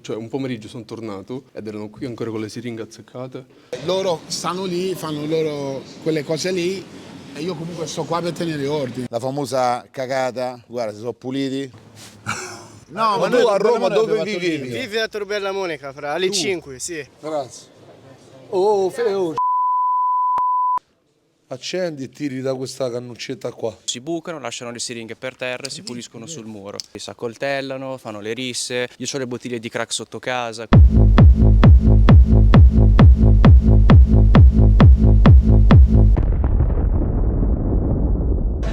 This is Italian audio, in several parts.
Cioè un pomeriggio sono tornato ed erano qui ancora con le siringhe azzeccate. Loro stanno lì, fanno loro quelle cose lì e io comunque sto qua per tenere ordine. La famosa cagata, guarda, si sono puliti. No, ma tu a Roma dove vivevi? Vive a Torbella Monica, fra alle 5, sì. Grazie. Oh, Feo. Accendi e tiri da questa cannuccetta qua. Si bucano, lasciano le siringhe per terra e si puliscono sul muro. Si accoltellano, fanno le risse. Io ho le bottiglie di crack sotto casa.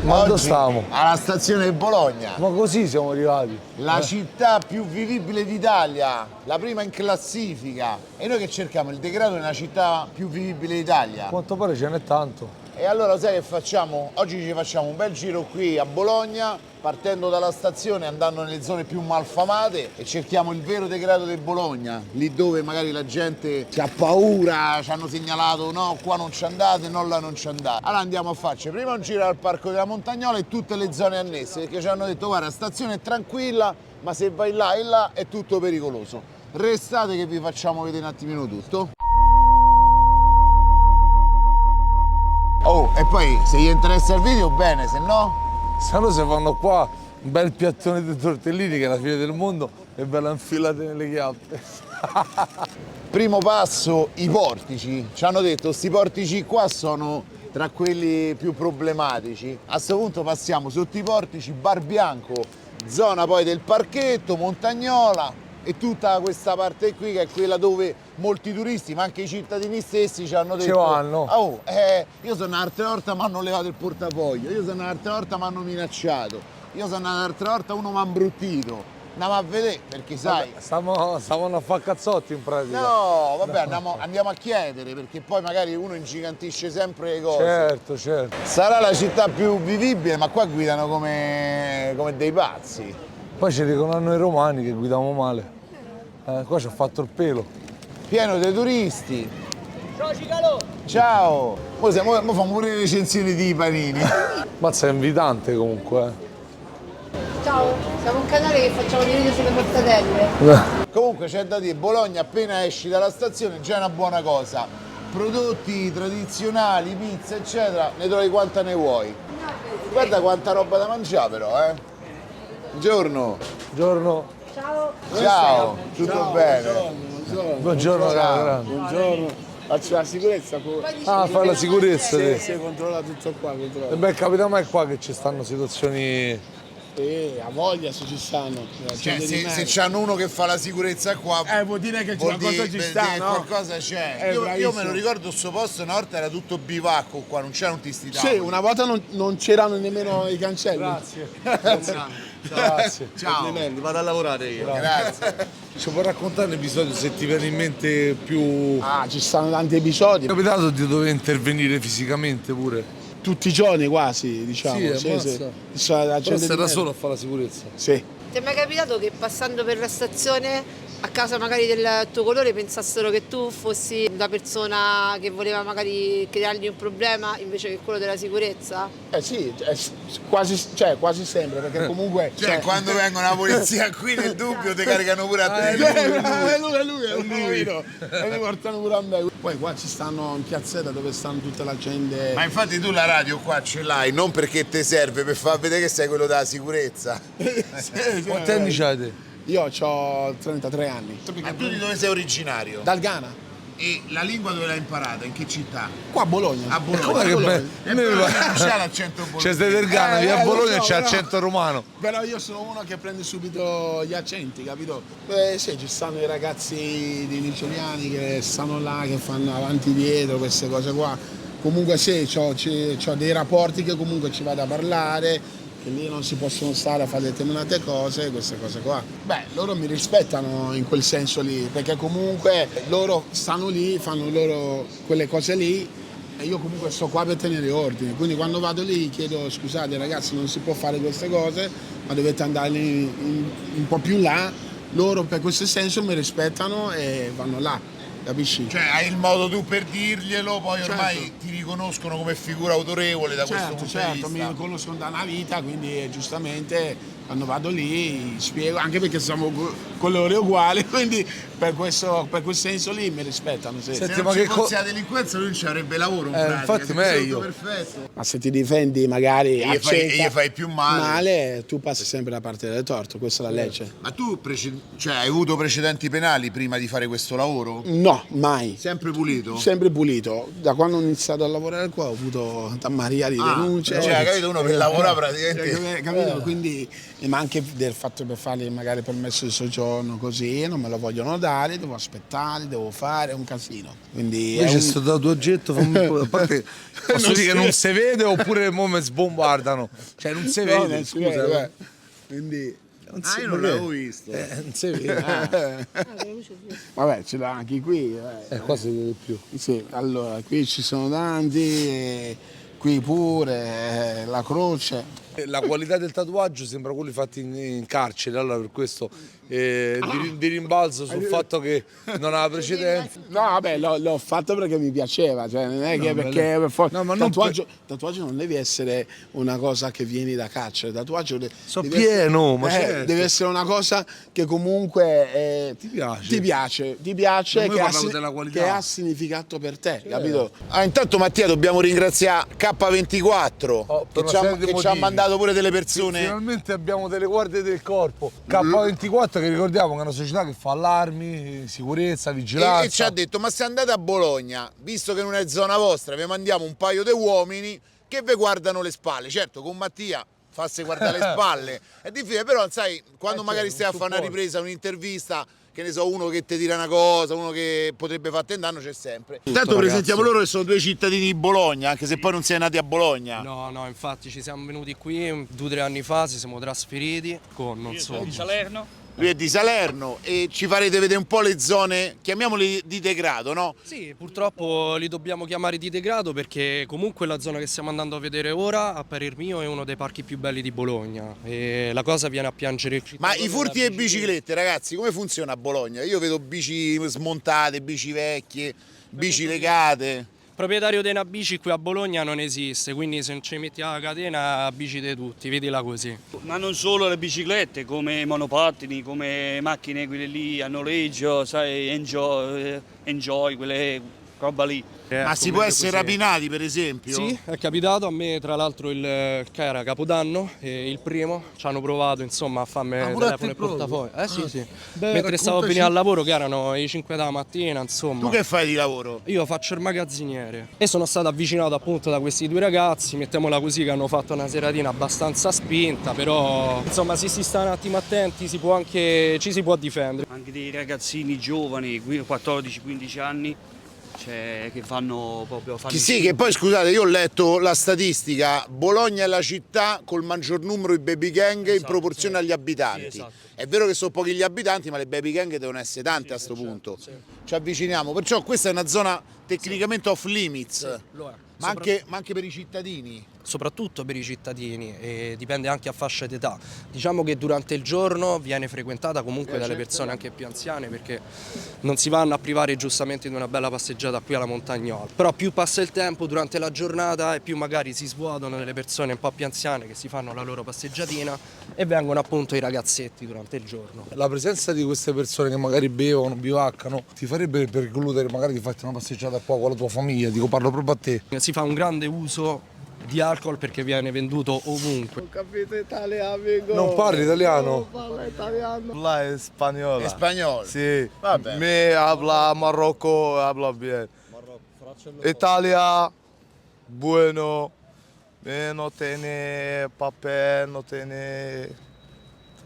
Ma dove stiamo? Alla stazione di Bologna, Ma così siamo arrivati. la città più vivibile d'Italia, la prima in classifica. E noi che cerchiamo il degrado nella città più vivibile d'Italia. A quanto pare ce n'è tanto. E allora sai che facciamo? Oggi ci facciamo un bel giro qui a Bologna, partendo dalla stazione, andando nelle zone più malfamate e cerchiamo il vero degrado di Bologna, lì dove magari la gente ha paura, ci hanno segnalato no, qua non ci andate, no, là non ci andate. Allora andiamo a farci prima un giro al Parco della Montagnola e tutte le zone annesse, perché ci hanno detto guarda, la stazione è tranquilla, ma se vai là e là è tutto pericoloso. Restate che vi facciamo vedere un attimino tutto. Oh, e poi se gli interessa il video bene, se no... Se no se fanno qua un bel piattone di tortellini che è la fine del mondo e ve la infilate nelle chiappe. Primo passo, i portici. Ci hanno detto questi portici qua sono tra quelli più problematici. A questo punto passiamo sotto i portici, Bar Bianco, zona poi del parchetto, Montagnola e tutta questa parte qui che è quella dove molti turisti, ma anche i cittadini stessi ci hanno detto vanno. oh, io sono un'altra volta mi hanno levato il portafoglio, io sono un'altra volta mi hanno minacciato, io sono un'altra volta uno mi ha imbruttito. Andiamo a vedere perché sai... Stavano a fare cazzotti in pratica. No, vabbè, andiamo a chiedere perché poi magari uno ingigantisce sempre le cose. Certo, certo. Sarà la città più vivibile, ma qua guidano come dei pazzi. Poi ci dicono a noi romani che guidiamo male. Qua ci ho fatto il pelo. Pieno dei turisti. Ciao Cicalo! Ciao! Mo facciamo pure le recensioni di panini. Mazza, è invitante comunque. Ciao, siamo un canale che facciamo dei video sulle mortadelle. Comunque c'è da dire, Bologna appena esci dalla stazione già è una buona cosa. Prodotti tradizionali, pizza eccetera, ne trovi quanta ne vuoi. Guarda quanta roba da mangiare però, eh. Buongiorno. Buongiorno. Ciao. Ciao, tutto bene? Buongiorno, Ciao. Buongiorno. Faccio la sicurezza poi. Ah, fai la sicurezza. Sì, Sì. sì, controlla tutto qua, controlla. E beh, capita mai qua che ci stanno situazioni... A voglia se ci stanno. Cioè, se c'hanno uno che fa la sicurezza qua, Vuol dire che vuol qualcosa dire ci sta, che no? qualcosa c'è. Io me bravissimo. lo ricordo sto posto, una volta era tutto bivacco qua, non c'erano tutti sti tavoli. Sì, una volta non c'erano nemmeno i cancelli. Grazie. Ciao. Complimenti, vado a lavorare io. Grazie. Ci puoi raccontare un episodio se ti viene in mente più... Ah, ci stanno tanti episodi. È capitato di dover intervenire fisicamente pure? Tutti i giorni quasi, diciamo. Sì, ammazza. Ci sono la Però gente sei di da mezzo. solo a fare la sicurezza? Sì. Ti è mai capitato che passando per la stazione a casa magari del tuo colore pensassero che tu fossi la persona che voleva magari creargli un problema invece che quello della sicurezza? Sì, quasi sempre, perché comunque... Cioè, quando vengono la polizia qui nel dubbio ti caricano pure a te. è lui. E mi portano pure a me. Poi qua ci stanno in piazzetta dove stanno tutta la gente. Ma infatti tu la radio qua ce l'hai, non perché ti serve per far vedere che sei quello della sicurezza. Quanti anni c'hai te? Io ho 33 anni. Ma tu di dove sei originario? Dal Ghana. E la lingua dove l'hai imparata? In che città? Qua a Bologna. A Bologna. Come che bello? E però non c'è l'accento bolognese. C'è stai del Ghana, via Bologna lo so, c'è però- accento romano. Però io sono uno che prende subito gli accenti, capito? Sì, ci stanno i ragazzi di nigeriani che stanno là, che fanno avanti e dietro, queste cose qua. Comunque sì, c'ho dei rapporti che comunque ci vado a parlare, che lì non si possono stare a fare determinate cose, queste cose qua. Beh, loro mi rispettano in quel senso lì, perché comunque loro stanno lì, fanno loro quelle cose lì e io comunque sto qua per tenere ordine. Quindi quando vado lì chiedo scusate ragazzi, non si può fare queste cose, ma dovete andare un po' più là. Loro per questo senso mi rispettano e vanno là. Capisci? Cioè hai il modo tu per dirglielo, poi ormai Certo. ti riconoscono come figura autorevole da questo Certo, punto di certo, vista. mi conoscono da una vita, quindi giustamente Quando vado lì spiego, anche perché siamo colori uguali, quindi per quel senso lì mi rispettano. Sì. Se non ci fosse la delinquenza lui non ci avrebbe lavoro in pratica. infatti meglio. Perfetto. Ma se ti difendi magari E gli fai più male. tu passi sempre la parte del torto, questa è la legge. Ma tu hai avuto precedenti penali prima di fare questo lavoro? No, mai. Sempre pulito? Sempre pulito. Da quando ho iniziato a lavorare qua ho avuto Maria di denunce. Cioè, capito, uno per lavorare praticamente. Capito? Quindi, ma anche del fatto per fargli magari permesso di soggiorno così, non me lo vogliono dare, devo aspettare, devo fare, è un casino. Quindi Invece sto tatuaggetto, a parte, posso dire che non si vede oppure mo mi sbombardano. Cioè non si vede, non si scusa. vede, quindi Io non l'avevo visto. Non si vede. vabbè, ce l'ha anche qui. Qua si vede più. Sì, allora qui ci sono tanti, qui pure la croce. La qualità del tatuaggio sembra quelli fatti in carcere, allora per questo di rimbalzo sul fatto che non ha precedenti. No, vabbè, l'ho fatto perché mi piaceva, cioè non è che perché No, ma non tatuaggio non deve essere una cosa che vieni da carcere, tatuaggio So deve pieno, essere, ma certo. deve essere una cosa che comunque Ti piace. ti piace Ma io che parlavo della qualità. che ha significato per te, capito? Intanto Mattia dobbiamo ringraziare K24 per che una serie di ci ha motivi. mandato pure delle persone. Finalmente abbiamo delle guardie del corpo. K24 che ricordiamo che è una società che fa allarmi, sicurezza, vigilanza. E ci ha detto: ma se andate a Bologna, visto che non è zona vostra, vi mandiamo un paio di uomini che vi guardano le spalle. Certo, con Mattia farsi guardare le spalle è difficile, però sai, quando magari stai a fare una ripresa, un'intervista, che ne so, uno che ti tira una cosa, uno che potrebbe farti un danno, c'è sempre. Intanto presentiamo loro che sono due cittadini di Bologna, anche se poi non siete nati a Bologna. No, infatti ci siamo venuti qui 2 o 3 anni fa, ci siamo trasferiti con, non so, di Salerno. Lui è di Salerno e ci farete vedere un po' le zone, chiamiamole di degrado, no? Sì, purtroppo li dobbiamo chiamare di degrado perché comunque la zona che stiamo andando a vedere ora, a parer mio, è uno dei parchi più belli di Bologna e la cosa viene a piangere il cittadino. Ma i furti e biciclette, ragazzi, come funziona a Bologna? Io vedo bici smontate, bici vecchie, bici legate. Proprietario di una bici qui a Bologna non esiste, quindi se non ci metti la catena, bici di tutti, vedila così. Ma non solo le biciclette, come i monopattini, come macchine quelle lì a noleggio, sai, enjoy quelle roba lì. Ma si può essere rapinati, per esempio? Sì, è capitato a me, tra l'altro che era Capodanno, il primo, ci hanno provato insomma a farmi telefono e portafoglio. Sì. Mentre stavo venendo al lavoro, che erano le 5 della mattina, insomma. Tu che fai di lavoro? Io faccio il magazziniere e sono stato avvicinato appunto da questi 2 ragazzi, mettiamola così, che hanno fatto una seratina abbastanza spinta, però insomma se si sta un attimo attenti ci si può difendere. Anche dei ragazzini giovani, 14-15 anni, cioè, che fanno proprio... Sì, che poi scusate, io ho letto la statistica, Bologna è la città col maggior numero di baby gang in proporzione agli abitanti. Sì, esatto. È vero che sono pochi gli abitanti, ma le baby gang devono essere tante a sto punto. Ci avviciniamo, perciò questa è una zona tecnicamente off limits, ma anche per i cittadini. Soprattutto per i cittadini e dipende anche a fascia d'età. Diciamo che durante il giorno viene frequentata comunque dalle persone anche più anziane perché non si vanno a privare giustamente di una bella passeggiata qui alla Montagnola. Però più passa il tempo durante la giornata e più magari si svuotano delle persone un po' più anziane che si fanno la loro passeggiatina e vengono appunto i ragazzetti durante il giorno. La presenza di queste persone che magari bevono, bivaccano, ti farebbe percludere magari di farti una passeggiata qua con la tua famiglia? Dico, parlo proprio a te. Si fa un grande uso di alcol perché viene venduto ovunque. Ho capito italiano, amico. Non parli italiano? Non parlo italiano. Habla española. Español. Sí. Vabbè. Me habla Marocco, habla bien. Italia, bueno. No tiene papel, no tiene...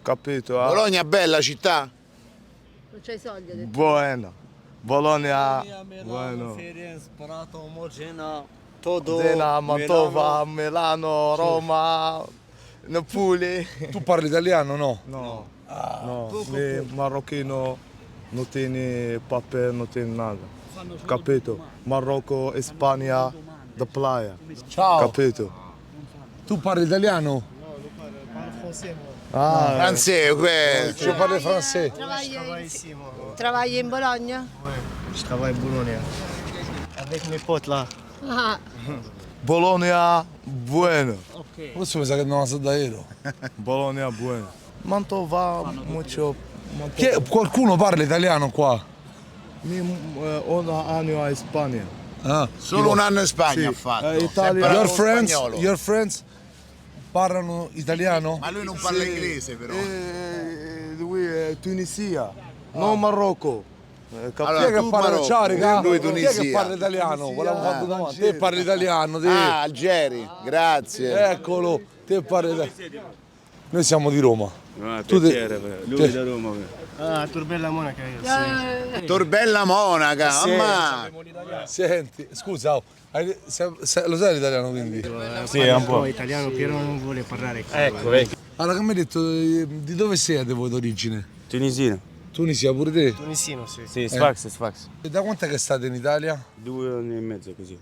Capito? Bologna è bella città? Non c'hai soldi, ho detto. Buena. Bologna, bueno. Zena, Mantova, Milano, Roma, Napoli. Tu parli italiano, no? No. No, me marocchino non tiene papel, non tiene nada. Capito? Marocco, Spagna, da playa. Ciao. Capito? Tu parli italiano? Ah, Francese, Io parlo francese. Travagli in Bologna? Je travaille à Bologna. Avec mes potes là. Ah, Bologna buono. Questo mi sa che non sa d'aereo. Bologna buono. Mantova molto. Qualcuno parla italiano qua? Un anno a Spagna. Ah, Solo un anno in Spagna ha fatto. Italia. Sempre your friends parlano italiano? Ma lui non parla inglese però. Lui è Tunisia, non Marocco. Allora, Chi è che tu parla? Marocco, Ciao regà, lui chi è che Tunisia. parla italiano? Volevo fare una domanda. Te parli italiano, te. Ah, Algeri, grazie. Eccolo, te parli italiano. Noi siamo di Roma. Tu lui da Roma. Ah, Torbella Monaca io. Torbella Monaca, mamma. Senti, scusa, oh, lo sai l'italiano quindi? Sì, è un po' italiano, però non vuole parlare. Ecco, Allora che mi hai detto, di dove siete voi d'origine? Tunisino. Tunisia pure te? Tunisino, sì. Sì, Sfax. E da quant'è che state in Italia? 2 anni e mezzo così.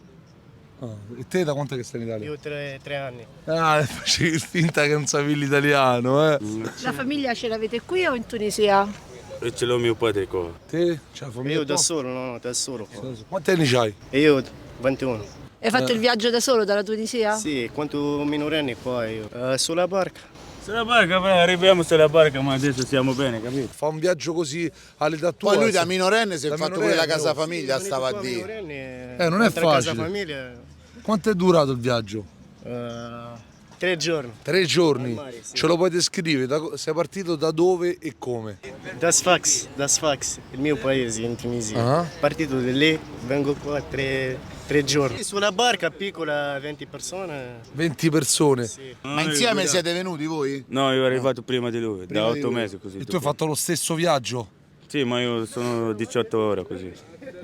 Ah, e te da quant'è che stai in Italia? Io 3 anni. Ah, facevi finta che non sapevi l'italiano, eh? La famiglia ce l'avete qui o in Tunisia? E ce l'ho mio padre qua. Te? C'è la famiglia Io da tua? solo, no, da solo. Quanti anni c'hai? E io 21. Hai fatto il viaggio da solo dalla Tunisia? Sì, quanto minorenni qua io. Sulla barca. Sulla barca, arriviamo sulla barca, ma adesso stiamo bene, capito? Fa un viaggio così all'età tua. Poi lui da minorenne si è da fatto minorenne, quella casa oh. famiglia, stava a dire. non è facile. Casa famiglia, Quanto è durato il viaggio? 3 giorni. 3 giorni. mare, sì. Ce lo puoi descrivere? Sei partito da dove e come? Da Sfax, il mio paese in Tunisia. Ah. Partito di lì, vengo qua 3 giorni. Sulla barca piccola, 20 persone. 20 persone. Sì. Ma insieme siete venuti voi? No, io ero arrivato prima di lui, da 8 mesi così. E tu hai fatto lo stesso viaggio? Sì, ma io sono 18 ore così.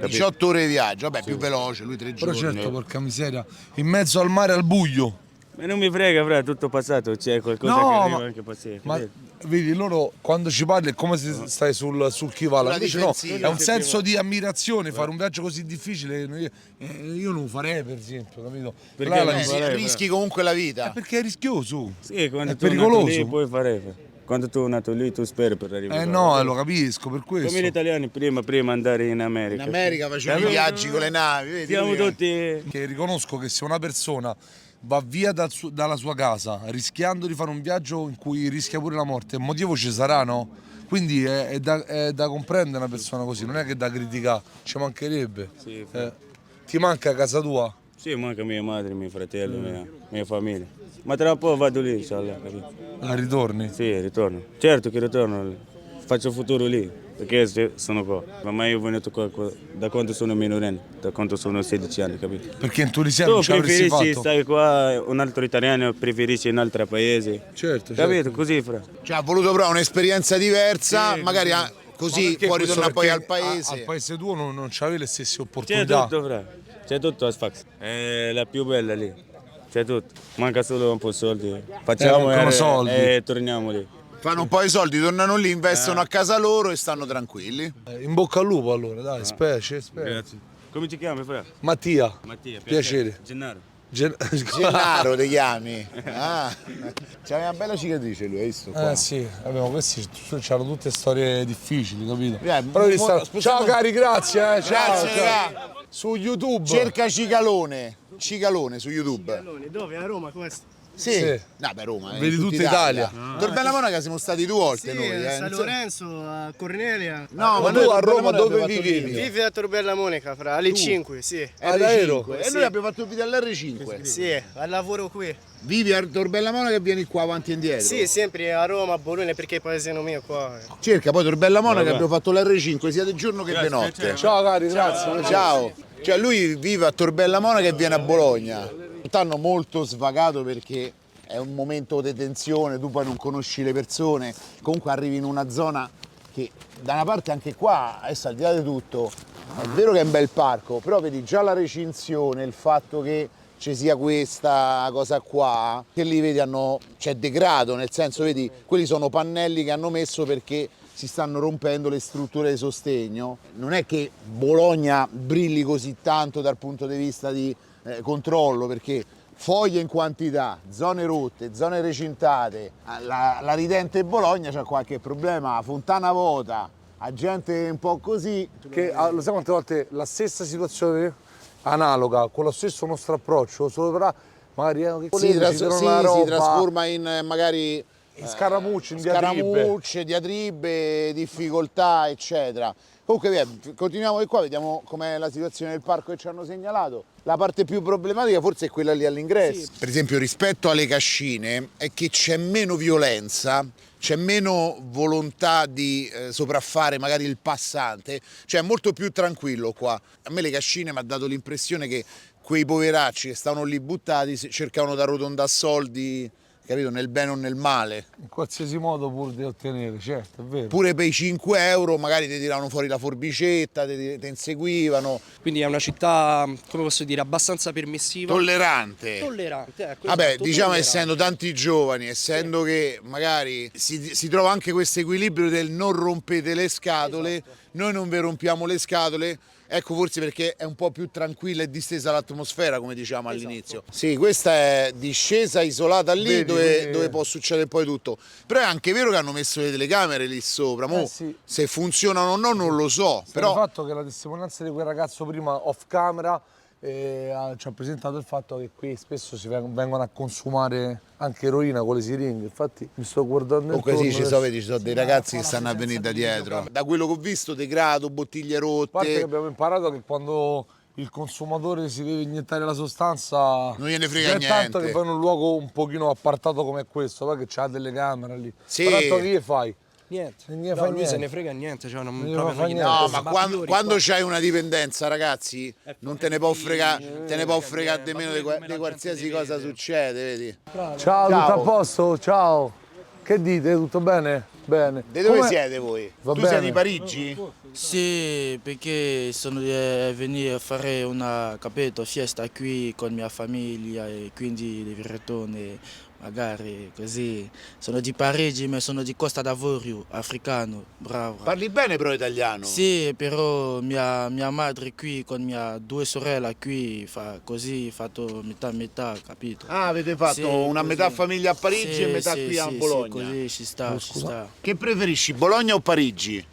18 ore di viaggio, vabbè, più veloce, lui 3 Però giorni. certo, porca miseria, in mezzo al mare al buio. Ma non mi frega, fra, tutto passato, c'è qualcosa No, che arriva ma- anche passiamo. Ma vedi, loro quando ci parli è come se stai sul chi va là. Sulla Invece no, difensiva. è un senso di ammirazione fare un viaggio così difficile. Io non lo farei, per esempio, capito? Perché Là non la- farei? Rischi comunque la vita. perché è rischioso. Sì, quando È tu sei nato pericoloso. lì puoi fare. Quando tu sei nato lì tu speri per arrivare. No, lo capisco, per questo. Come gli italiani prima andare in In America. America facevano i viaggi con le navi, vedi? Siamo lui è- tutti... Che riconosco che se una persona va via dalla sua casa rischiando di fare un viaggio in cui rischia pure la morte, il motivo ci sarà, no? Quindi è da comprendere una persona così, non è che da criticare, ci mancherebbe. Sì, Ti manca casa tua? sì, manca mia madre, mio fratello, mia famiglia. Ma tra un po' vado lì, inshallah, capito? Ritorni? Sì, ritorno. Certo che ritorno, faccio futuro lì, perché sono qua. Ma io sono venuto qua da quando sono minorenne, da quando sono 16 anni, capito? Perché in Tunisia Tu non ci avresti preferisci fatto? stare qua, un altro italiano preferisci in un altro paese. Certo, Capito? Così, fra. Cioè, ha voluto provare un'esperienza diversa, Sì, magari Ma così perché può questo? ritornare poi al Perché paese. Al paese tuo non c'avevi le stesse C'è opportunità. tutto, fra. C'è tutto a Sfax. È la più bella lì. C'è tutto. Manca solo un po' di soldi. Facciamo mancano soldi. e torniamo lì. Fanno un po' di soldi, tornano lì, investono a casa loro e stanno tranquilli. In bocca al lupo allora, dai, specie. Grazie. Come ti chiami, fra? Mattia, Mattia. piacere. Gennaro. Gennaro ti chiami? Ah, c'è una bella cicatrice lui, hai visto qua? Sì, vabbè, questi c'hanno tutte storie difficili, capito? Però Ciao cari, grazie, ciao. Grazie, ciao. raga. Su YouTube. Cerca Cicalone su YouTube. Dove? A Roma questo? Sì. Sì. No, beh, Roma. Vedi tutta Italia. Torbella Monaca siamo stati 2 volte Sì, noi. San Lorenzo, a Cornelia. No, Ma noi tu a Torbella Roma Monaca dove abbiamo fatto vivevi? il Vive a Torbella Monaca, fra alle 5, sì. All'aereo? R5. E noi abbiamo fatto il video all'R5. Sì, al lavoro qui. Vivi a Torbella Monaca e vieni qua avanti e indietro. Sì, sempre a Roma, a Bologna, perché è paesino mio qua. Cerca poi Torbella Monaca abbiamo fatto l'R5 sia di giorno che di notte. Ciao cari, grazie. Ciao. Cioè lui vive a Torbella Monaca e viene a Bologna. Tanto molto svagato perché è un momento di tensione, tu poi non conosci le persone, comunque arrivi in una zona che da una parte anche qua, adesso al di là di tutto, è vero che è un bel parco, però vedi già la recinzione, il fatto che ci sia questa cosa qua, che lì vedi c'è degrado, nel senso vedi, quelli sono pannelli che hanno messo perché si stanno rompendo le strutture di sostegno. Non è che Bologna brilli così tanto dal punto di vista di controllo, perché foglie in quantità, zone rotte, zone recintate, la ridente Bologna c'ha qualche problema, fontana vuota, a gente un po' così. Che, lo sai quante volte la stessa situazione analoga, con lo stesso nostro approccio, solo però magari si roba, trasforma in magari scaramucce, in diatribe. scaramucce, diatribe, difficoltà, eccetera. Comunque via, continuiamo di qua, vediamo com'è la situazione del parco che ci hanno segnalato. La parte più problematica forse è quella lì all'ingresso. Sì. Per esempio rispetto alle cascine è che c'è meno violenza, c'è meno volontà di sopraffare magari il passante, cioè è molto più tranquillo qua. A me le cascine mi ha dato l'impressione che quei poveracci che stavano lì buttati cercavano di arrotondare soldi, capito, nel bene o nel male. In qualsiasi modo pur di ottenere, certo, è vero. Pure per i 5 euro magari ti tiravano fuori la forbicetta, ti inseguivano. Quindi è una città, come posso dire, abbastanza permissiva. Tollerante. Tollerante, ecco. Vabbè, esatto, diciamo tollerante. essendo tanti giovani, essendo che magari si trova anche questo equilibrio del non rompete le scatole, Esatto. noi non vi rompiamo le scatole. Ecco, forse perché è un po' più tranquilla e distesa l'atmosfera, come diciamo all'inizio. Sì, questa è discesa isolata lì. Vedi, dove può succedere poi tutto. Però è anche vero che hanno messo le telecamere lì sopra. Mo, sì. se funzionano o no non lo so. Però il Però fatto che la testimonianza di quel ragazzo prima off camera ci ha presentato il fatto che qui spesso si vengono a consumare anche eroina con le siringhe. Infatti mi sto guardando comunque intorno sì, ci sono dei ragazzi che stanno a venire da dietro. Da quello che ho visto, degrado, bottiglie A parte che rotte. abbiamo imparato che quando il consumatore si deve iniettare la sostanza Non gliene frega è tanto niente. che poi in un luogo un pochino appartato come questo, poi che c'ha delle camere lì. Sì. Peraltro che gli fai? Niente. Non gli No, fa lui niente. se ne frega niente, cioè non, Non gli proprio fa non gli niente. No, interessa. ma fiori quando qua. c'hai una dipendenza, ragazzi, non te ne può fregare, te ne può fregare di meno di qualsiasi cosa succede, vedi? Ciao, tutto a posto? Ciao. Che dite? Tutto bene? Bene. Da dove Come- siete voi? Va Tu bene. sei di Parigi? Sì, perché sono venuto a fare una capito, festa qui con mia famiglia e quindi devi ritornare magari così. Sono di Parigi ma sono di Costa d'Avorio, africano, bravo. Parli bene però italiano? Sì, però mia madre qui con mia due sorelle qui fa così, fatto metà metà, capito? Ah, avete fatto Sì, una così. metà famiglia a Parigi Sì, e metà sì, qui a sì, Bologna. Sì, così ci sta, ci sta. Che preferisci, Bologna o Parigi?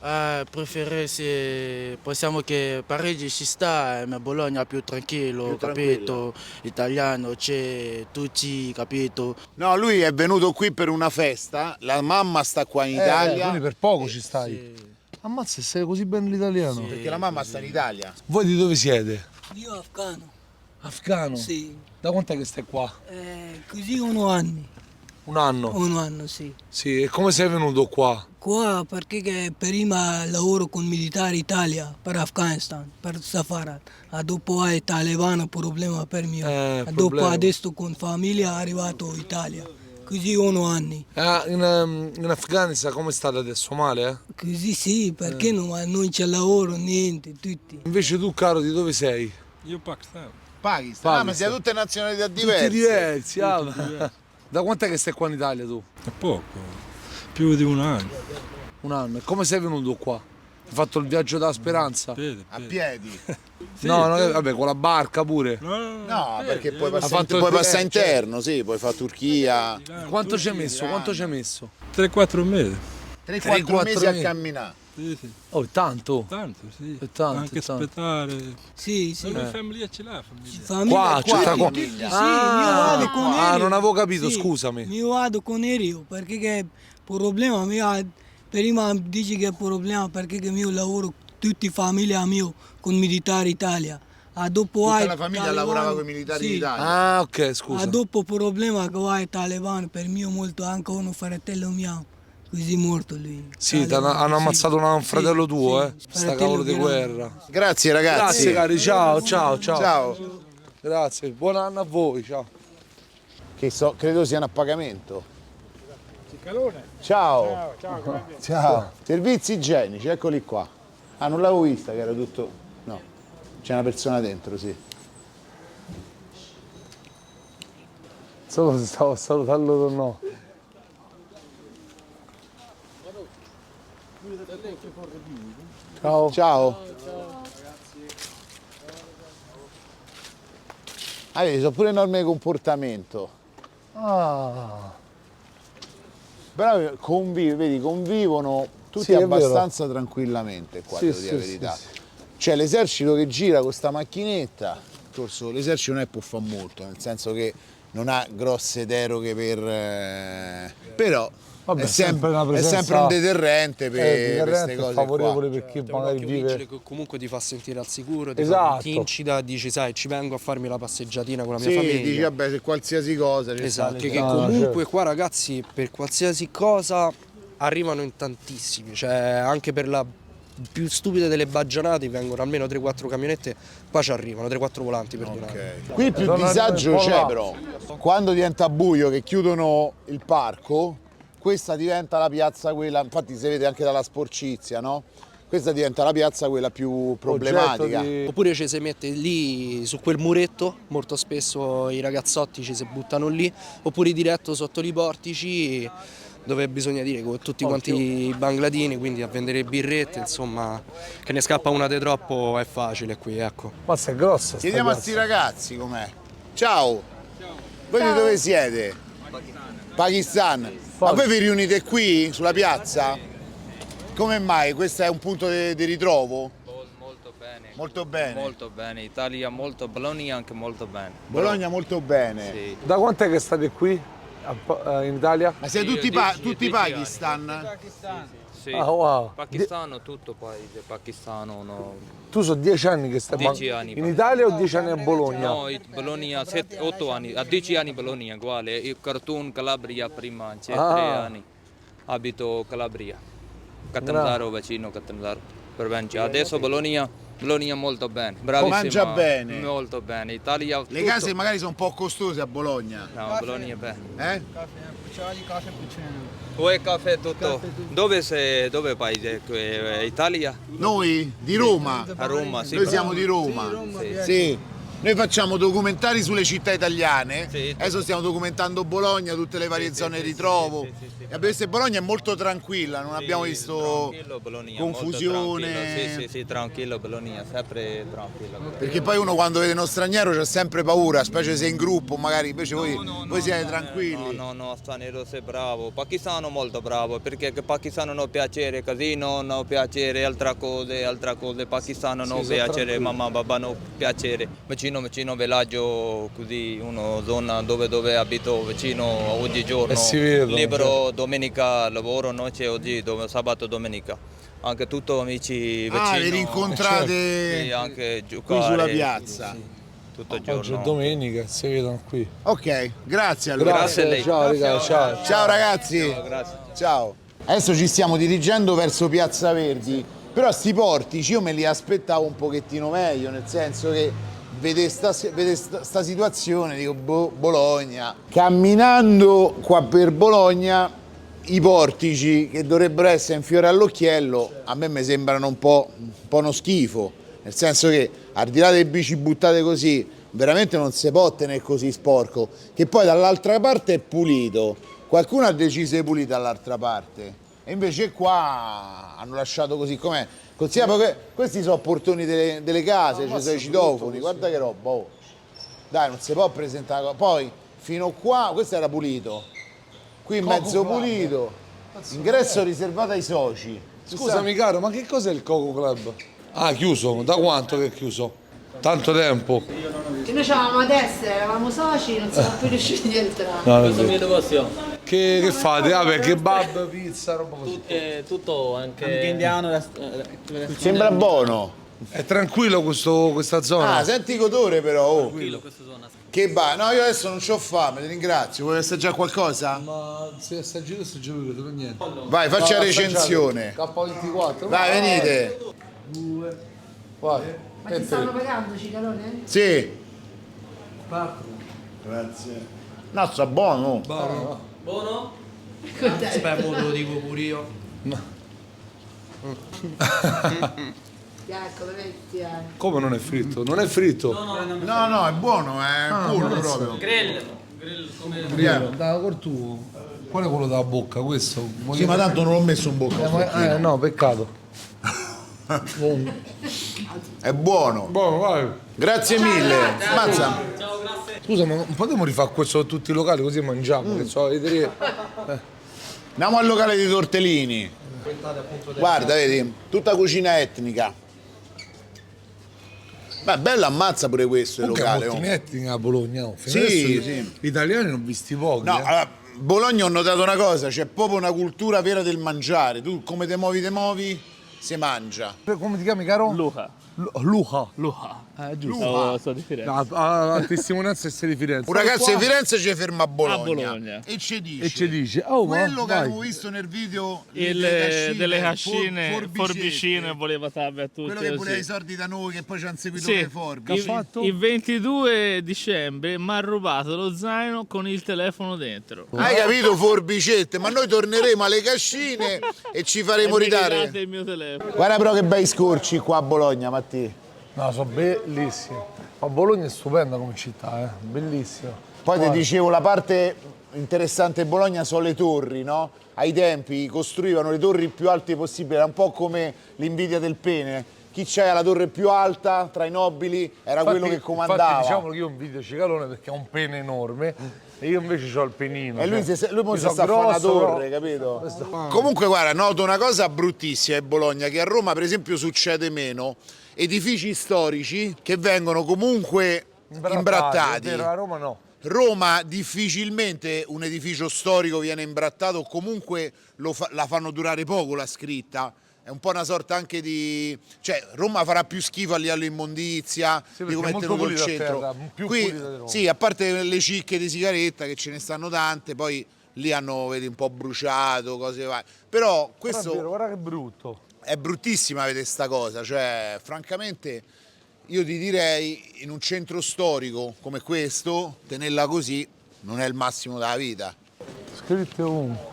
Preferirei se possiamo che Parigi ci sta, ma Bologna più tranquillo, Più capito? Italiano, c'è tutti, capito? No, lui è venuto qui per una festa, la mamma sta qua in Italia, Quindi per poco ci stai. Ammazza, sei così bene l'italiano. perché la mamma sta in Italia. Voi di dove siete? Io afgano, Afgano? sì. Da quant'è che stai qua? Così 1 anno. Un anno? 1 anno, sì. Sì, e come sei venuto qua? Qua perché che prima lavoro con militari Italia per Afghanistan, per Safarat. Dopo hai talebano, problema per me. Dopo problema. adesso con famiglia è arrivato in Italia. Così 1 anno. In Afghanistan come state adesso? Male, eh? Così sì, perché non c'è lavoro, niente, tutti. Invece tu, caro, di dove sei? Io Pakistan. Pakistan. Ah, ma siete tutte nazionalità diverse. Tutti diversi, Da quant'è che stai qua in Italia tu? Da poco, più di 1 anno. Un anno. E come sei venuto qua? Hai fatto il viaggio della speranza? A piedi? Sì, no, sì. Vabbè, con la barca pure. No, perché puoi Ha passare, fatto puoi il- passare interno, sì, puoi fare Turchia. Quanto ci hai messo? Quanto ci hai messo? 3-4 mesi. 3-4 mesi a camminare. Sì, sì. Oh, è tanto. Tanto, sì. È tanto, Anche è tanto. aspettare. Sì, sì. Ma lui famiglia ce l'ha, famiglia. Famiglia, Qua, c'è sta qua. tutti, sì, io vado con aereo. non avevo capito, Sì, scusami. Io vado con aereo perché che problema mio, prima dici che è problema perché che mio lavoro tutti famiglia mio con militari Italia. Dopo Tutta hai la famiglia talebani, lavorava con i militari sì. d'Italia. Ah, ok, scusa. Dopo problema che hai talebani, per me molto anche uno fratello mio, così morto lui. Sì, Talebani, hanno sì. ammazzato un fratello tuo, sì. Sta Fratello cavolo di grande. guerra. Grazie ragazzi. Grazie, cari, ciao, ciao, ciao. Ciao. Grazie, buon anno a voi, ciao. Credo sia un a pagamento. Ciao. Ciao. Servizi igienici, eccoli qua. Ah, non l'avevo vista che era tutto. No, c'è una persona dentro, sì. Solo se stavo a salutarlo o no. Ciao. Ciao. Ah, vedi, sono pure norme di comportamento. Ah. Però vedi, convivono tutti Sì, è vero. abbastanza tranquillamente qua, Sì, devo dire la sì, verità. sì, sì. C'è l'esercito che gira con sta macchinetta. discorso, l'esercito non è può fare molto, nel senso che non ha grosse deroghe però Vabbè, è sempre una presenza, è sempre un deterrente per queste cose favorevole qua. per chi È un magari occhio vive. vigile che comunque ti fa sentire al sicuro, ti Esatto. ti incita, dici sai ci vengo a farmi la passeggiatina con la mia Sì, famiglia. dici vabbè se qualsiasi cosa ci Esatto, sta che No, comunque certo. qua ragazzi per qualsiasi cosa arrivano in tantissimi, cioè anche per la più stupida delle baggianate vengono almeno 3-4 camionette, qua ci arrivano, 3-4 volanti perdonate. Qui più disagio c'è però, quando diventa buio che chiudono il parco, questa diventa la piazza quella, infatti si vede anche dalla sporcizia, no? Questa diventa la piazza quella più problematica. Oppure ci si mette lì su quel muretto, molto spesso i ragazzotti ci si buttano lì, oppure diretto sotto i portici dove bisogna dire con tutti quanti i bangladini, quindi a vendere birrette, insomma, che ne scappa una di troppo è facile qui, ecco. Ma è grossa. Chiediamo a sti ragazzi com'è. Ciao. Voi di dove siete? Pakistan. Ma voi vi riunite qui sulla piazza? Come mai? Questo è un punto di ritrovo? Molto bene. Molto bene. Molto bene. Italia molto, Bologna anche molto bene. Bologna molto bene. Sì. Da quant'è che state qui in Italia? Ma siete tutti, tutti Pakistan? Sì. Ah, wow. Pakistano, tutto paese. Pakistano, no. Tu sono 10 anni che stai 10 anni. in Italia o 10 anni a Bologna? No, Bologna 8 anni, a 10 anni Bologna uguale. Io Khartoum, Calabria prima, c'è 3 anni. Abito Calabria. Catanzaro, vicino Catanzaro, provincia. Adesso Bologna molto bene, bravissima. Mangia bene. Molto bene. Italia. Le case magari sono un po' costose a Bologna. No, Bologna è bene. Eh? Caffè tutto. Dove paese? Italia? Noi di Roma. A Roma, sì. Noi siamo di Roma. Sì. Noi facciamo documentari sulle città italiane, adesso stiamo documentando Bologna, tutte le varie zone di ritrovo. E questa Bologna è molto tranquilla, non abbiamo visto Bologna, confusione. Sì, tranquillo Bologna, sempre tranquillo. Perché poi uno quando vede uno straniero c'ha sempre paura, specie se è in gruppo, magari invece voi siete tranquilli. No, straniero sei bravo. Pakistano molto bravo, perché pakistano non piacere casino, non piacere altre cose, pakistano non piacere, mamma, papà non piacere. Vicino villaggio, così, una zona dove abito vicino oggigiorno, libero, domenica lavoro, noce oggi, sabato, domenica. Anche tutti amici vicini. Ah, vi rincontrate sì, anche giocare, qui sulla piazza? Sì, tutto il Oggi giorno. è domenica, si vedono qui. Ok, grazie allora. Grazie a lei. Ciao ragazzi, ciao. Ciao ragazzi. Ciao, grazie. Ciao. Adesso ci stiamo dirigendo verso Piazza Verdi, però sti portici io me li aspettavo un pochettino meglio, nel senso che vede sta situazione, dico Bologna. Camminando qua per Bologna, i portici che dovrebbero essere un fiore all'occhiello, a me mi sembrano un po' uno schifo, nel senso che al di là delle bici buttate così, veramente non si può tenere così sporco, che poi dall'altra parte è pulito. Qualcuno ha deciso di pulire dall'altra parte e invece qua hanno lasciato così com'è. Considera che questi sono portoni delle case, ci sono i citofoni, guarda che roba. Oh. Dai, non si può presentare. Poi fino qua, questo era pulito, qui in mezzo pulito, ingresso riservato ai soci. Scusami caro, ma che cos'è il Coco Club? Ah, chiuso? Da quanto che è chiuso? Tanto tempo. Che noi c'eravamo a destra, eravamo soci, non siamo più riusciti di entrare. No, che fate? Vabbè, kebab, pizza, roba così. Tutto anche indiano. Sembra buono. È tranquillo questa zona? Ah, senti l'odore però. Oh. Tranquillo questa zona. Che no, io adesso non c'ho fame, ti ringrazio. Vuoi assaggiare qualcosa? Ma se assaggi per niente. Vai, faccia la recensione. K24. Vai, venite. 2. Vai. Ma ti stanno pagando, Cicalone? Sì. 4. Grazie. No, sta buono. Buono? Aspetta, te lo dico pure io. Ecco, metti, Come non è fritto? Non è fritto? No, è buono, è puro proprio. Grill Da col tuo. Qual è quello della bocca? Questo? Sì, ma tanto non l'ho messo in bocca. No, peccato. È buono. Buono, vai. Grazie mille. Mazza. Ciao, grazie. Scusa, ma non potremmo rifare questo a tutti i locali così mangiamo? Che so, Andiamo al locale di tortellini. Guarda, vedi, tutta cucina etnica. Beh, bello ammazza pure questo il locale. Molti etnici a Bologna. Oh. Sì, Adesso sì. Gli italiani ne ho visti pochi. No, allora, Bologna ho notato una cosa, c'è proprio una cultura vera del mangiare. Tu come te muovi, si mangia. Come ti chiami, caro? Luca. Luca. Luca. Giusto. Oh, sono di Firenze. A testimonianza di Firenze. Un ragazzo di Firenze ci ferma a Bologna. A Bologna. E ci dice. E ci dice, oh, quello che vai. avevo visto nel video Delle cascine, forbicette, forbicine voleva darvi a tutti. quello che voleva così. i soldi da noi, che poi ci hanno seguito Sì, le forbici. il 22 dicembre mi ha rubato lo zaino con il telefono dentro. Hai capito, forbicette? Ma noi torneremo alle cascine e ci faremo ridare. Guardate il mio telefono. Guarda però che bei scorci qua a Bologna, Mattia. No, sono bellissimi. Ma Bologna è stupenda come città, bellissima. Poi ti Guarda. dicevo, la parte interessante di Bologna sono le torri, no? Ai tempi costruivano le torri più alte possibili, era un po' come l'invidia del pene. Chi c'era la torre più alta tra i nobili era quello che comandava. Infatti diciamo che io invidio Cicalone perché ha un pene enorme e io invece ho il penino. E lui, cioè, lui si io sta a so fare una grosso, torre, però- capito? Comunque guarda, noto una cosa bruttissima a Bologna, che a Roma per esempio succede meno. Edifici storici che vengono comunque imbrattati. È vero, a Roma no. Roma difficilmente un edificio storico viene imbrattato o comunque la fanno durare poco la scritta. È un po' una sorta anche di... cioè Roma farà più schifo a livello di immondizia, Sì, di perché come è è molto tenuto il pulita a centro. terra, più Qui, pulita di Roma. sì, a parte le cicche di sigaretta che ce ne stanno tante, poi lì hanno, vedi, un po' bruciato, cose varie. Però questo... Però è vero, guarda che brutto. È bruttissima vedere sta cosa, cioè francamente io ti direi in un centro storico come questo, tenerla così non è il massimo della vita. Scritte ovunque.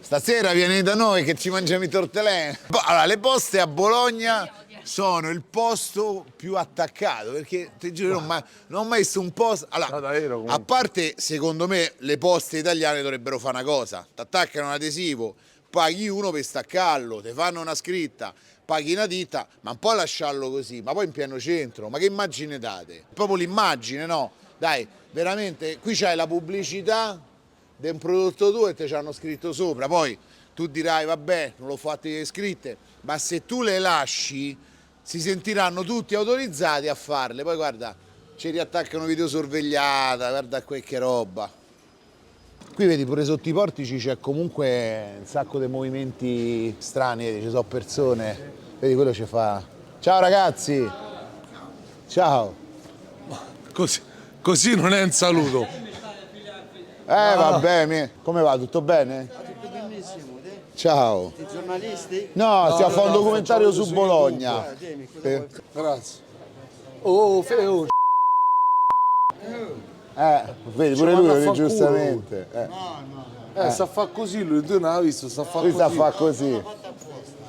Stasera vieni da noi che ci mangiamo i tortellini. Allora, le poste a Bologna sono il posto più attaccato, perché ti giuro non ho mai visto un posto... Allora, a parte secondo me le poste italiane dovrebbero fare una cosa, ti attaccano un adesivo, paghi uno per staccarlo, ti fanno una scritta, paghi una ditta, ma non puoi lasciarlo così, ma poi in pieno centro, ma che immagine date? Proprio l'immagine, no? Dai, veramente, qui c'hai la pubblicità di un prodotto tuo e te ci hanno scritto sopra, poi tu dirai vabbè, non l'ho fatte le scritte, ma se tu le lasci si sentiranno tutti autorizzati a farle, poi guarda, ci riattaccano videosorvegliata, guarda che roba. Qui vedi pure sotto i portici c'è comunque un sacco di movimenti strani, vedi, ci sono persone, vedi quello ci fa. Ciao ragazzi! Ciao! Così non è un saluto. Vabbè, come va? Tutto bene? Tutto benissimo, te? Ciao! I giornalisti? No, stiamo a fare un documentario su Bologna. Grazie. Oh, feo. Vedi pure lui, vedi, giustamente. Sta a fa così lui, tu non l'hai visto, sta a fa Lui così. sta a fare così.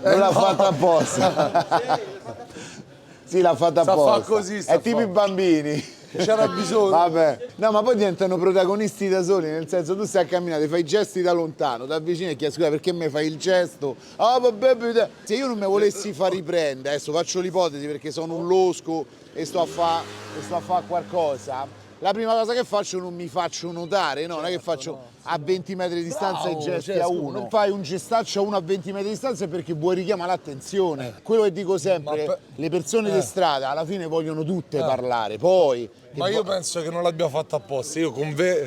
Non l'ha fatta apposta. Sì, l'ha fatta Sta a apposta. fa così, sta È a tipo fa. i bambini. C'era bisogno. Vabbè. No, ma poi diventano protagonisti da soli, nel senso tu stai a camminare, fai i gesti da lontano, da vicino e chiedi scusa perché mi fai il gesto? Ah, vabbè, se io non mi volessi far riprendere, adesso faccio l'ipotesi perché sono un losco e sto a fare qualcosa. La prima cosa che faccio non mi faccio notare, no? Non è che faccio a 20 metri di distanza i gesti a uno. Non fai un gestaccio a uno a 20 metri di distanza perché vuoi richiamare l'attenzione. Quello che dico sempre, le persone di strada alla fine vogliono tutte parlare, poi... Ma io penso che non l'abbiamo fatto apposta, io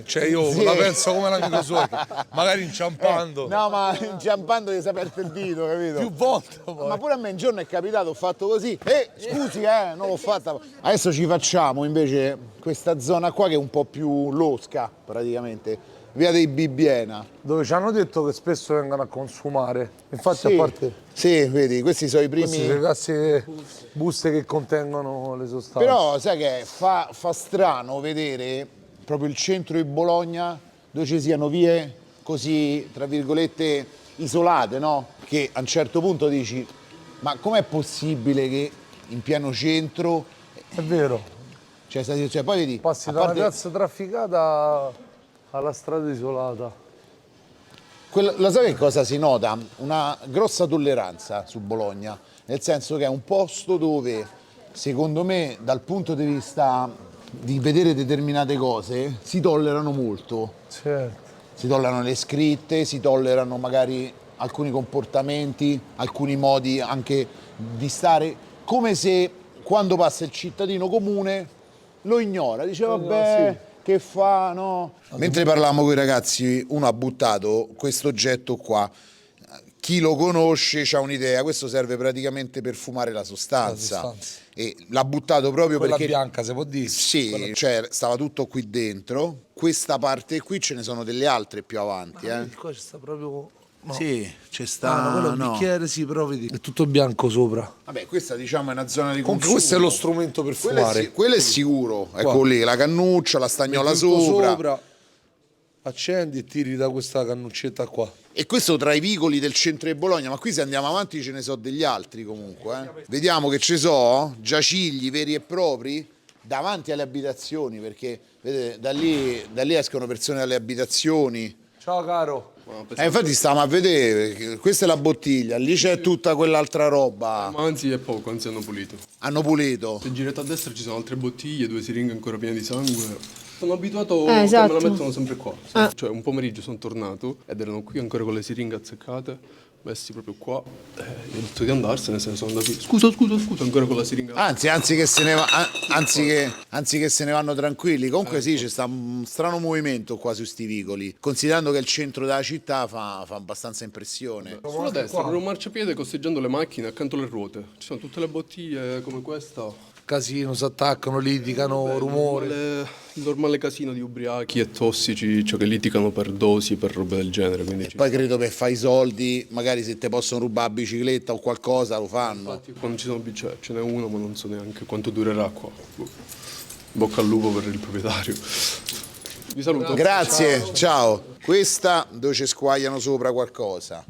Sì. la penso come l'amico suo, che magari inciampando. No, ma inciampando gli si è aperto il dito, capito? Più volte poi. Ma pure a me un giorno è capitato, ho fatto così. Scusi, non l'ho fatta. Adesso ci facciamo invece questa zona qua che è un po' più losca, praticamente. Via dei Bibbiena. Dove ci hanno detto che spesso vengono a consumare. Infatti Sì. a parte... Sì, vedi, questi sono i Queste primi... sono le classiche buste che contengono le sostanze. Però sai che fa strano vedere proprio il centro di Bologna dove ci siano vie così, tra virgolette, isolate, no? Che a un certo punto dici, ma com'è possibile che in pieno centro... È vero. Cioè poi vedi... Passi a da una parte- piazza trafficata alla strada isolata. Lo sai che cosa si nota? Una grossa tolleranza su Bologna, nel senso che è un posto dove, secondo me, dal punto di vista di vedere determinate cose, si tollerano molto. Certo. Si tollerano le scritte, si tollerano magari alcuni comportamenti, alcuni modi anche di stare, come se quando passa il cittadino comune lo ignora, dice vabbè, che fa, no? Mentre parlavamo con i ragazzi, uno ha buttato questo oggetto qua. Chi lo conosce ha un'idea, questo serve praticamente per fumare la sostanza. E l'ha buttato proprio quella perché... bianca, se può dire. Sì, cioè stava tutto qui dentro. Questa parte qui ce ne sono delle altre più avanti. Qua ci sta proprio... No. Sì, c'è sta... quello è un bicchiere, sì, però vedi, è tutto bianco sopra. Vabbè, questa diciamo è una zona di Comunque consumo. questo è lo strumento per fumare. Quello è sicuro, ecco lì, la cannuccia, la stagnola Metti tutto sopra. Accendi e tiri da questa cannuccetta qua. E questo tra i vicoli del centro di Bologna, ma qui se andiamo avanti ce ne so degli altri comunque. Vediamo che ci so giacigli veri e propri davanti alle abitazioni, perché vedete, da lì escono persone dalle abitazioni. Ciao caro. Infatti stavamo a vedere, questa è la bottiglia, lì c'è tutta quell'altra roba. Ma anzi è poco, anzi hanno pulito. Hanno pulito. Se girate a destra ci sono altre bottiglie, 2 siringhe ancora piene di sangue. Sono abituato esatto. che me la mettono sempre qua. Cioè un pomeriggio sono tornato ed erano qui ancora con le siringhe azzeccate, messi proprio qua. Io ho detto di andarsene, se ne sono andati. Scusa, ancora con la siringa. Anzi che se ne vanno tranquilli. Comunque sì, c'è sta un strano movimento qua su sti vicoli. Considerando che il centro della città fa abbastanza impressione. Sulla destra, per un marciapiede costeggiando le macchine accanto alle ruote. Ci sono tutte le bottiglie come questa. Casino, si attaccano, litigano, rumore. Il normale casino di ubriachi e tossici, cioè che litigano per dosi, per robe del genere. Quindi Poi credo per fare i soldi, magari se te possono rubare la bicicletta o qualcosa lo fanno. Infatti quando ci sono ce n'è uno, ma non so neanche quanto durerà qua. Bocca al lupo per il proprietario. Vi saluto. Grazie, ciao. Questa dove ci squagliano sopra qualcosa.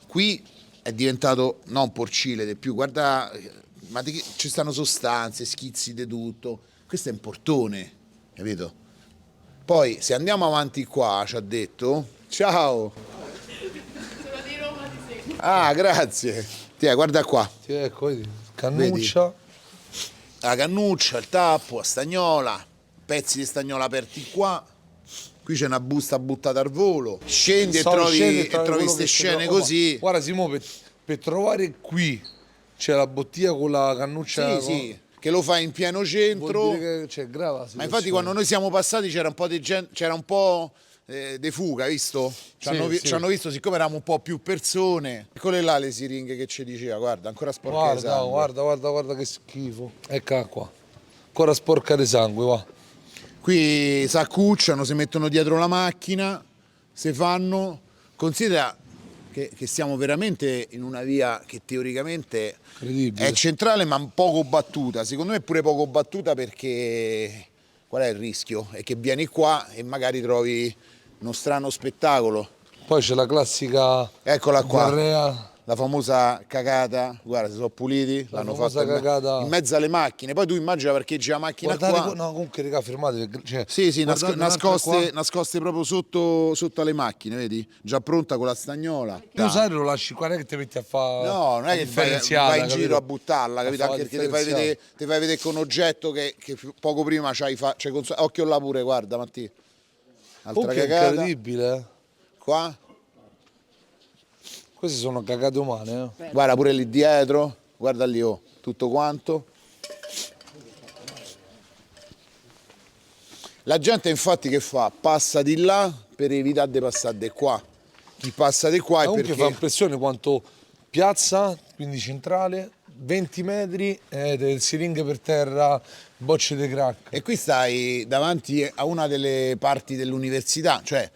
Qui è diventato non porcile di più, guarda, ma ci stanno sostanze, schizzi di tutto. Questo è un portone, capito? Poi se andiamo avanti qua, ci ha detto, ciao. Ah, grazie. Tiè, guarda qua. Ecco, vedi, cannuccia. Vedi? La cannuccia, il tappo, la stagnola, pezzi di stagnola aperti qua. Qui c'è una busta buttata al volo. Scendi e trovi queste scene così. Guarda Simo, per trovare qui c'è la bottiglia con la cannuccia. Sì, che lo fa in pieno centro. Vuol dire che c'è grava. Ma infatti quando noi siamo passati c'era un po' di gente, c'era un po' di fuga, visto? Ci hanno visto, siccome eravamo un po' più persone. Eccole là le siringhe che ci diceva, guarda, ancora sporca di sangue. Guarda che schifo. Eccola qua. Ancora sporca di sangue, va. Qui si accucciano, si mettono dietro la macchina, si fanno. Considera che stiamo veramente in una via che teoricamente è centrale ma poco battuta. Secondo me è pure poco battuta perché qual è il rischio? È che vieni qua e magari trovi uno strano spettacolo. Poi c'è la classica... Eccola qua. Diarrea. La famosa cagata, guarda, si sono puliti, l'hanno fatta in mezzo alle macchine. Poi tu immagina parcheggi la macchina qua. No, comunque raga, fermate. Cioè, sì, nascoste proprio sotto alle macchine, vedi? Già pronta con la stagnola. Tu sai lo lasci qua, non è che ti metti a fare. No, non è che vai in giro a buttarla, capito? Anche perché ti fai vedere con un oggetto che poco prima c'hai occhio là pure, guarda Mattia. Altra cagata. Incredibile. Qua. Queste sono cagate umane, eh. Guarda pure lì dietro, guarda lì, tutto quanto. La gente infatti che fa? Passa di là per evitare di passare di qua. Chi passa di qua è comunque perché... fa impressione quanto piazza, quindi centrale, 20 metri, siringhe per terra, bocce di crack. E qui stai davanti a una delle parti dell'università, cioè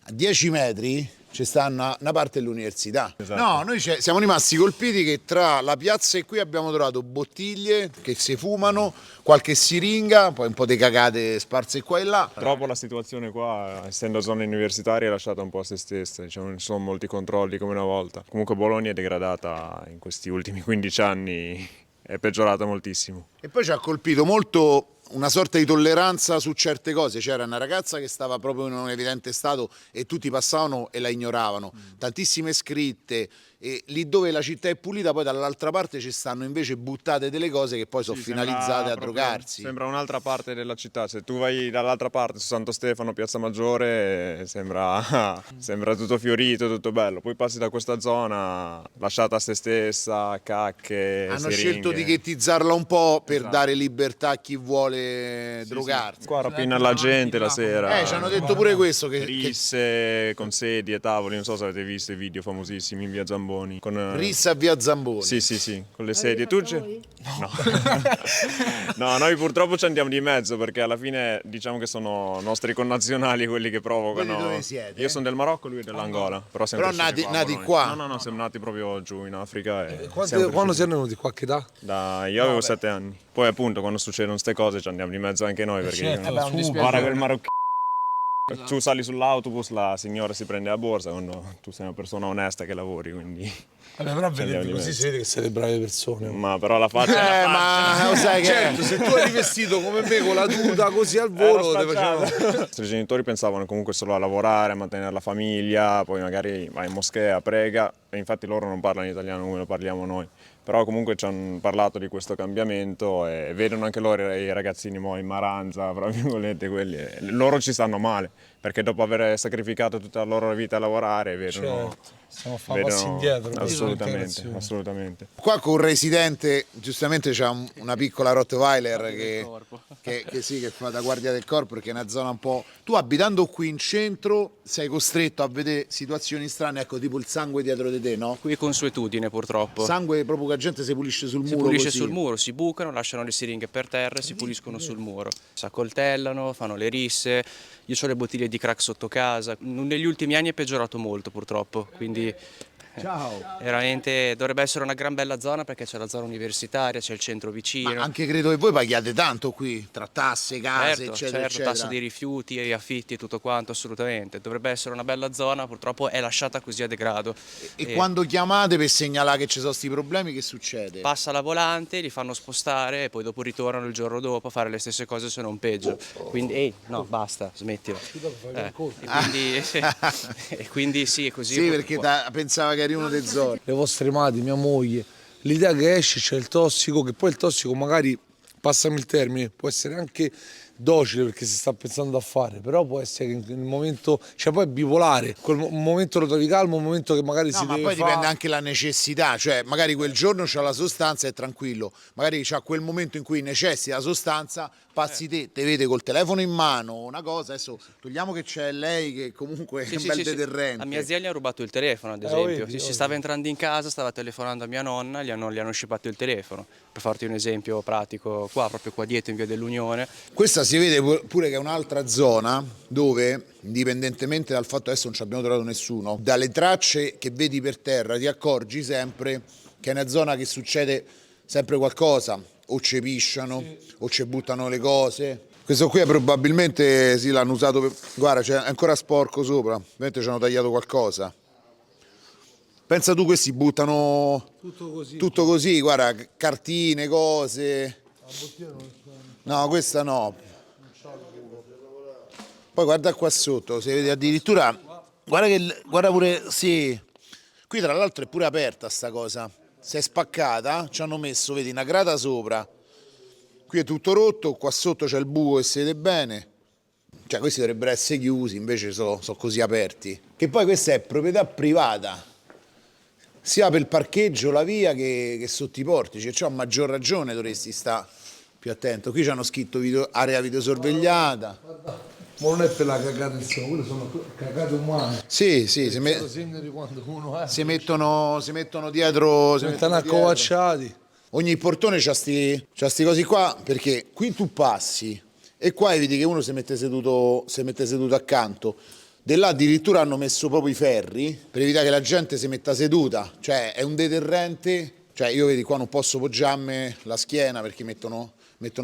a 10 metri... c'è sta una parte dell'università. Esatto. No, noi siamo rimasti colpiti che tra la piazza e qui abbiamo trovato bottiglie che si fumano, qualche siringa, poi un po' di cagate sparse qua e là. Purtroppo la situazione qua, essendo zona universitaria, è lasciata un po' a se stessa, diciamo, non ci sono molti controlli come una volta. Comunque Bologna è degradata in questi ultimi 15 anni, è peggiorata moltissimo. E poi ci ha colpito molto una sorta di tolleranza su certe cose. C'era una ragazza che stava proprio in un evidente stato e tutti passavano e la ignoravano. Tantissime scritte e lì dove la città è pulita poi dall'altra parte ci stanno invece buttate delle cose che poi sono finalizzate a drogarsi. Sembra un'altra parte della città, se tu vai dall'altra parte su Santo Stefano, Piazza Maggiore, sembra tutto fiorito, tutto bello. Poi passi da questa zona lasciata a se stessa, cacche, Hanno siringhe. scelto di ghettizzarla un po' per dare libertà a chi vuole drogarsi. Qua rapina la gente la sera. Ci hanno detto pure questo che risse con sedie, tavoli, non so se avete visto i video famosissimi in via Zamboni. Con, rissa a via Zamboni. Sì, con le sedie. Tu no. No, noi purtroppo ci andiamo di mezzo perché alla fine diciamo che sono nostri connazionali quelli che provocano. Voi di dove siete? Io sono del Marocco, lui è dell'Angola. Però nati qua? No, siamo nati proprio giù in Africa. Quando siete venuti qua? Che età? Io avevo 7 anni. Poi appunto quando succedono queste cose ci andiamo di mezzo anche noi perché guarda quel marocchino. Tu sali sull'autobus, la signora si prende la borsa quando tu sei una persona onesta che lavori, quindi. Però vedete così si vede che siete brave persone. Ma però la faccia. Ma lo sai che. Certo, se tu eri vestito come me con la tuta così al volo, te facevano. I nostri genitori pensavano comunque solo a lavorare, a mantenere la famiglia, poi magari vai in moschea, prega, e infatti loro non parlano italiano come lo parliamo noi. Però comunque ci hanno parlato di questo cambiamento e vedono anche loro i ragazzini in maranza, fra virgolette, quelli. E loro ci stanno male, perché dopo aver sacrificato tutta la loro vita a lavorare, vedono. Certo. Stiamo a fare passi indietro. Assolutamente. Qua con un residente, giustamente c'è una piccola Rottweiler che fa da guardia del corpo, perché è una zona un po'. Tu abitando qui in centro sei costretto a vedere situazioni strane, ecco, tipo il sangue dietro di te, no? Qui è consuetudine purtroppo. Sangue proprio che la gente si pulisce sul muro. Si pulisce così. sul muro, si bucano, lasciano le siringhe per terra e si puliscono sul muro. Si accoltellano, fanno le risse. Io ho le bottiglie di crack sotto casa. Negli ultimi anni è peggiorato molto purtroppo, quindi veramente dovrebbe essere una gran bella zona perché c'è la zona universitaria, c'è il centro vicino. Ma anche credo che voi paghiate tanto qui, tra tasse, case, certo, eccetera. tasse dei rifiuti, affitti e tutto quanto, assolutamente. Dovrebbe essere una bella zona, purtroppo è lasciata così a degrado. E quando chiamate per segnalare che ci sono questi problemi, che succede? Passa la volante, li fanno spostare e poi dopo ritornano il giorno dopo a fare le stesse cose se non peggio. Quindi, no, basta, smettila. E quindi sì, è così. Sì, perché pensava che eri uno dei zoni. Le vostre madri, mia moglie, l'idea che esce c'è il tossico, che poi il tossico magari, passami il termine, può essere anche docile perché si sta pensando a fare, però può essere che nel momento, cioè poi è bipolare, un momento lo trovi calmo, un momento che magari si deve poi dipende anche la necessità, cioè magari quel giorno c'ha la sostanza e è tranquillo, magari c'ha quel momento in cui necessita la sostanza, passi te vede col telefono in mano, una cosa, adesso togliamo che c'è lei che comunque è un bel deterrente. A mia zia gli ha rubato il telefono, ad esempio. Si stava entrando in casa, stava telefonando a mia nonna, gli hanno scippato il telefono. Per farti un esempio pratico, proprio qua dietro in via dell'Unione. Questa si vede pure che è un'altra zona dove, indipendentemente dal fatto che adesso non ci abbiamo trovato nessuno, dalle tracce che vedi per terra ti accorgi sempre che è una zona che succede sempre qualcosa, o ci pisciano, o ci buttano le cose. Questo qui probabilmente sì, l'hanno usato per. Guarda, c'è ancora sporco sopra, ovviamente ci hanno tagliato qualcosa. Pensa tu, questi buttano tutto così, guarda, cartine, cose. No, questa no. Poi guarda qua sotto, si vede addirittura, guarda pure, sì. Qui tra l'altro è pure aperta sta cosa, si è spaccata, ci hanno messo, vedi, una grata sopra. Qui è tutto rotto, qua sotto c'è il buco e si vede bene. Cioè questi dovrebbero essere chiusi, invece sono così aperti. Che poi questa è proprietà privata. Sia per il parcheggio, la via, che sotto i portici, cioè a maggior ragione dovresti stare più attento. Qui ci hanno scritto area videosorvegliata. Ma non è per la cagata insieme, quelle sono cagate umane. Sì, segno di quando uno è. si mettono dietro. Si mettono accovacciati. Ogni portone c'ha sti cosi qua, perché qui tu passi e qua vedi che uno si mette seduto accanto. Di là addirittura hanno messo proprio i ferri per evitare che la gente si metta seduta, cioè è un deterrente, cioè io vedi qua non posso poggiarmi la schiena perché mettono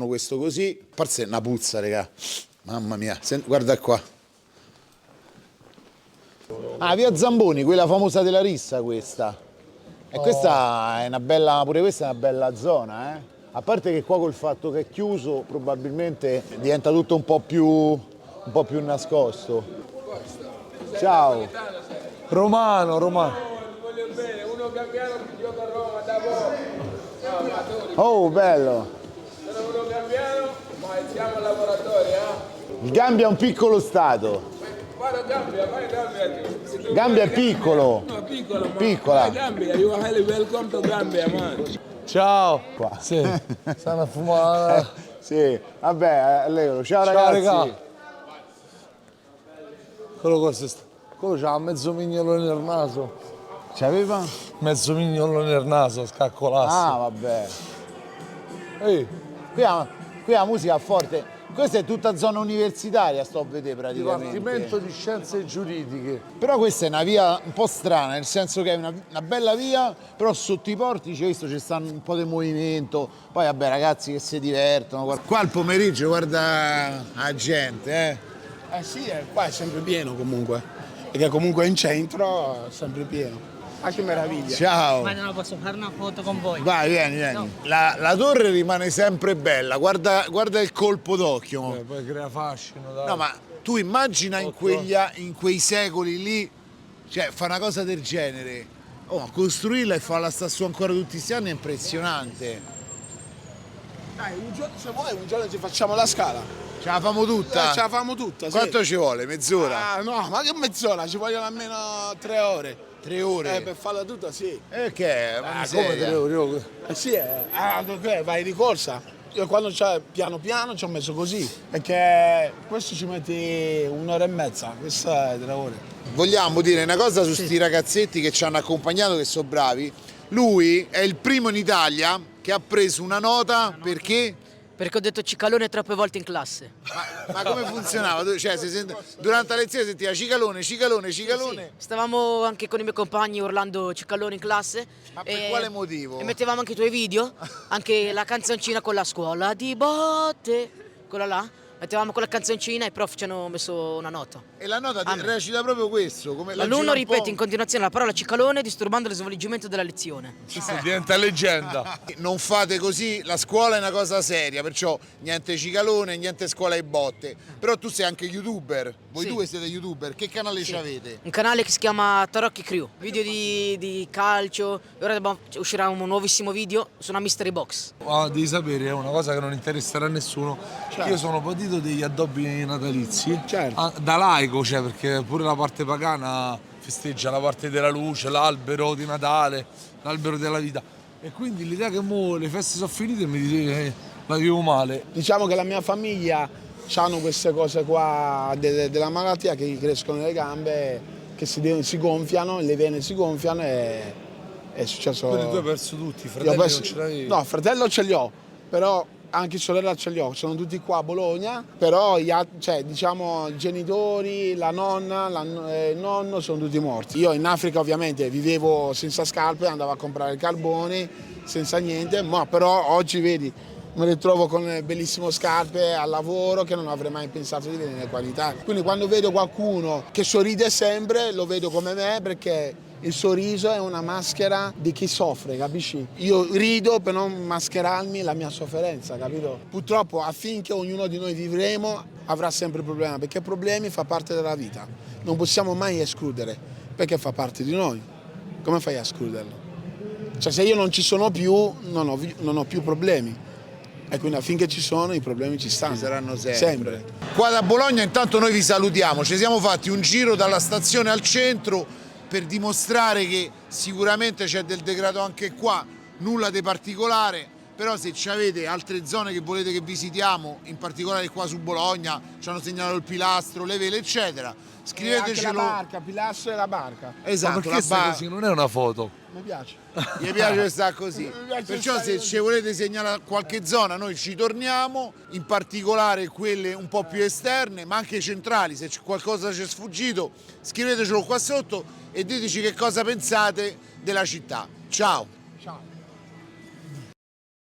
questo così, a parte una puzza, raga, mamma mia, guarda qua. Ah, via Zamboni, quella famosa della rissa questa, e questa è una bella, pure questa è una bella zona, a parte che qua col fatto che è chiuso probabilmente diventa tutto un po' più nascosto. Ciao. Romano. venuto Gambiano che gioca a Roma da poco. Oh, bello. Sono venuto Gambiano, ma siamo al laboratorio, Il Gambia è un piccolo stato. Guarda Gambia, vai Gambia. Gambia è piccolo. No, piccola, ma Piccola. vai Gambia, you are highly welcome to Gambia, man. Ciao. Qua. Sì, stanno a fumare. Sì, vabbè, Leo. Ciao ragazzi. Raga. Quello c'ha mezzo mignolo nel naso. C'aveva? Mezzo mignolo nel naso, scaccolasse. Ah, vabbè. Ehi. Qui la musica è forte. Questa è tutta zona universitaria, sto a vedere praticamente. Dipartimento di Scienze Giuridiche. Però questa è una via un po' strana, nel senso che è una bella via, però sotto i portici, visto, ci stanno un po' di movimento. Poi vabbè, ragazzi che si divertono. Qua al pomeriggio guarda la gente, Sì, qua è sempre pieno comunque. Perché comunque in centro è sempre pieno. Ah, che meraviglia. Ciao. Ma non posso fare una foto con voi? Vai, vieni. No. La torre rimane sempre bella, guarda il colpo d'occhio. Poi crea fascino, dai. No, ma tu immagina in quei secoli lì, cioè fa una cosa del genere. Oh, costruirla e farla sta su ancora tutti questi anni è impressionante. Dai, un giorno, se vuoi, un giorno ci facciamo la scala. Ce la famo tutta? Ce la famo tutta, sì. Quanto ci vuole? Mezz'ora? Ah, no, ma che mezz'ora? Ci vogliono almeno 3 ore. 3 ore? Per farla tutta, sì. E che? Ma come 3 ore? Sì, perché vai di corsa. Io quando c'è piano piano ci ho messo così, perché questo ci metti 1 ora e mezza, questa è 3 ore. Vogliamo dire una cosa su sti ragazzetti che ci hanno accompagnato, che sono bravi. Lui è il primo in Italia che ha preso una nota perché? Perché ho detto cicalone troppe volte in classe. Ma come funzionava? Cioè, durante la lezione sentiva cicalone. Sì, stavamo anche con i miei compagni urlando cicalone in classe. Ma per quale motivo? E mettevamo anche i tuoi video, anche la canzoncina con la scuola di botte, quella là. Mettevamo quella canzoncina e i prof ci hanno messo una nota. E la nota recita proprio questo? Come l'alunno ripete in continuazione la parola cicalone disturbando lo svolgimento della lezione. Diventa leggenda. Non fate così, la scuola è una cosa seria, perciò niente cicalone, niente scuola e botte. Però tu sei anche youtuber, voi due siete youtuber, che canale ci avete? Un canale che si chiama Tarocchi Crew, video di calcio, e ora uscirà un nuovissimo video su una mystery box. Devi sapere, è una cosa che non interesserà a nessuno. Io sono patito degli addobbi natalizi, da laico, cioè, perché pure la parte pagana festeggia la parte della luce, l'albero di Natale, l'albero della vita, e quindi l'idea che mo le feste sono finite mi dice la vivo male. Diciamo che la mia famiglia hanno queste cose qua della malattia, che gli crescono le gambe, che si gonfiano, le vene si gonfiano, e è successo. Quindi tu hai perso tutti, fratelli non ce l'avevi? No, fratello ce li ho, però anche sorella ce li ho, sono tutti qua a Bologna, però diciamo i genitori, la nonna, il nonno sono tutti morti. Io in Africa ovviamente vivevo senza scarpe, andavo a comprare il carbone, senza niente, ma però oggi vedi, mi ritrovo con bellissime scarpe al lavoro che non avrei mai pensato di vedere qua in Italia. Quindi quando vedo qualcuno che sorride sempre, lo vedo come me, perché il sorriso è una maschera di chi soffre, capisci? Io rido per non mascherarmi la mia sofferenza, capito? Purtroppo affinché ognuno di noi vivremo avrà sempre problemi, perché problemi fa parte della vita. Non possiamo mai escludere, perché fa parte di noi. Come fai a escluderlo? Cioè, se io non ci sono più, non ho più problemi. E quindi affinché ci sono, i problemi ci stanno. Ci saranno sempre. Qua da Bologna intanto noi vi salutiamo, ci siamo fatti un giro dalla stazione al centro per dimostrare che sicuramente c'è del degrado anche qua, nulla di particolare, però se avete altre zone che volete che visitiamo, in particolare qua su Bologna, ci hanno segnalato il Pilastro, le vele eccetera, scrivetecelo. Anche la barca, Pilastro e la barca. Esatto, ma perché sta così? Non è una foto. Mi piace. Mi piace sta così. Perciò se ci volete segnalare qualche zona noi ci torniamo, in particolare quelle un po' più esterne, ma anche centrali, se qualcosa ci è sfuggito scrivetecelo qua sotto e diteci che cosa pensate della città. Ciao!